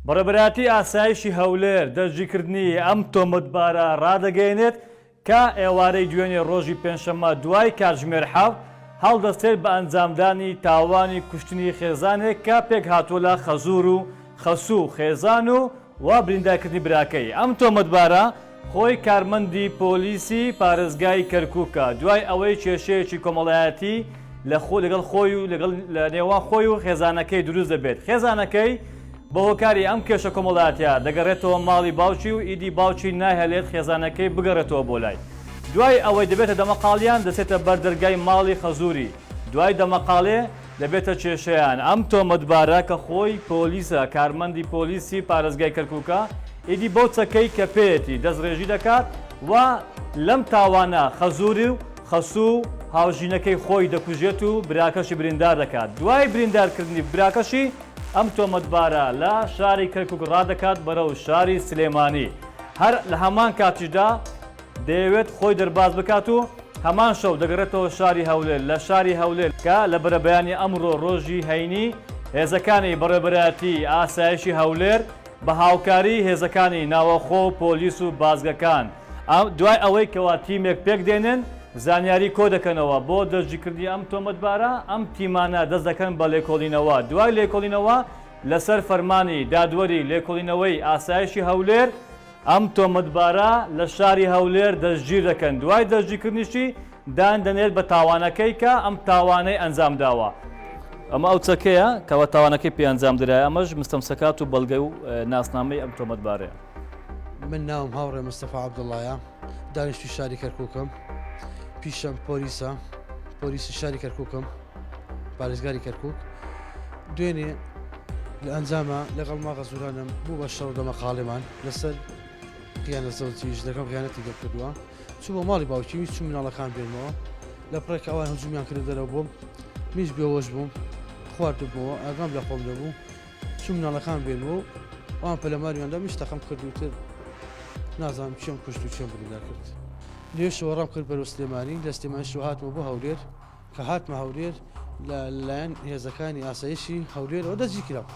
بەڕێبەراتی ئاسایشی هەولێر دەستگیرکردنی ئەم تۆمەتبارە ڕادەگەیەنێت کە ئێوارەی دوێنێ ڕۆژی پێنجشەممە دوای کاتژمێر 7 هەڵدەستێت بە ئەنجامدانی تاوانی کوشتنی خێزانێک کە پێک هاتووە لە خەزوور و خەسوو خێزان و بریندارکردنی براکەی. ئەم تۆمەتبارە خۆی کارمەندی پۆلیسی پارێزگای کەرکووکە دوای ئەوەی کێشەیەکی کۆمەڵایەتی لەگەڵ خۆی و لە نێوان خۆی و خێزانەکەی دروست دەبێت. خێزانەکەی بە هۆکاری ئەم کێشە کۆمەڵایەتیە دەگەڕێتەوە ماڵی باوکی و ئیدی باوکی ناهێڵێت خێزانەکەی بگەڕێتەوە بۆ لای. دوای ئەوەی دەبێتە دەمەقاڵیان دەچێتە بەردەرگای ماڵی خەزووری. دوای دەمەقاڵێ دەبێتە کێشەیان. ئەم تۆمەتبارە کە خۆی پۆلیسە کارمەندی پۆلیسی پارێزگای کەرکووکە ئیدی بەو چەکەی کە پێیەتی دەستڕێژی دەکات و لەم تاوانە خەزووری و خەسوو هاوژینەکەی خۆی دەکوژێت و براکەشی بریندار دەکات. دوای بریندارکردنی براکەشی ئەم تۆمەتبارە لە شاری کەرکووک ڕادەکات بەرەو شاری سلێمانی. هەر لە هەمان کاتیشدا دەیەوێت خۆی دەرباز بکات و هەمان شەو دەگەڕێتەوە شاری هەولێر. لە شاری هەولێر کە لە بەرەبەیانی ئەمڕۆ ڕۆژی هەینی هێزەکانی بەڕێبەرایەتی ئاسایشی هەولێر بە هاوکاری هێزەکانی ناوەخۆ پۆلیس و بازگەکان دوای ئەوەی کەوا تیمێک پێک دێنن زانیاری کۆ دەکەنەوە بۆ دەستگیرکردنی ئەم تۆمەتبارە. ئەم تیمانە دەست دەکەن بە لێکۆڵینەوە. دوای لێکۆڵینەوە لەسەر فەرمانی دادوەری لێکۆڵینەوەی ئاسایشی هەولێر ئەم تۆمەتبارە لە شاری هەولێر دەستگیر دەکەن. دوای دەستگیرکردنیشی دان دەنێت بە تاوانەکەی کە ئەم تاوانەی ئەنجام داوە. ئەمە ئەو چەکەیە کەەوە تاوانەکەی پێ ئەنجام درایە. ئەمەش مستەمسەکات و بەڵگەی و ناسنامەی ئەم تۆمەتبارەیە. من ناوم هاوڕێ مستەفا عەبدوڵڵایە، دانیشتووی شاری کەرکووکم، پیشم پۆلیسی شاری کەرکووکم، پارێزگاری کەرکووک. دوێنێ لە ئەنجامە لەگەڵ ما خەزوورانم بوو بە شەڕ دەمەقاڵێمان لەسەر خیانەت زەوجیش دەکەم خیانەتی دەکردووە. چوو بۆ ماڵی باوکی چوو مناڵەکان بێنمەوە لە پڕێک ئەوان هەجومیان کرد دەرەوە بووم، میش بێوەش بووم، خواردبووەوە ئاگام لە خۆم دەبوو. چوو مناڵەکان بێنەوە ئەوان پەلەماریاندا میش تەقەم کردوتر نازانم چێم کوشت و چێم بریندار کرد. لێشەوە ڕام کرد بەرەو سلێمانی. لە سلێمانیشەوە هاتمە بۆ هەولێر کە هاتمە هەولێر لەلایەن هێزەکانی ئاسایشی هەولێرەوە دەستگیر کرام.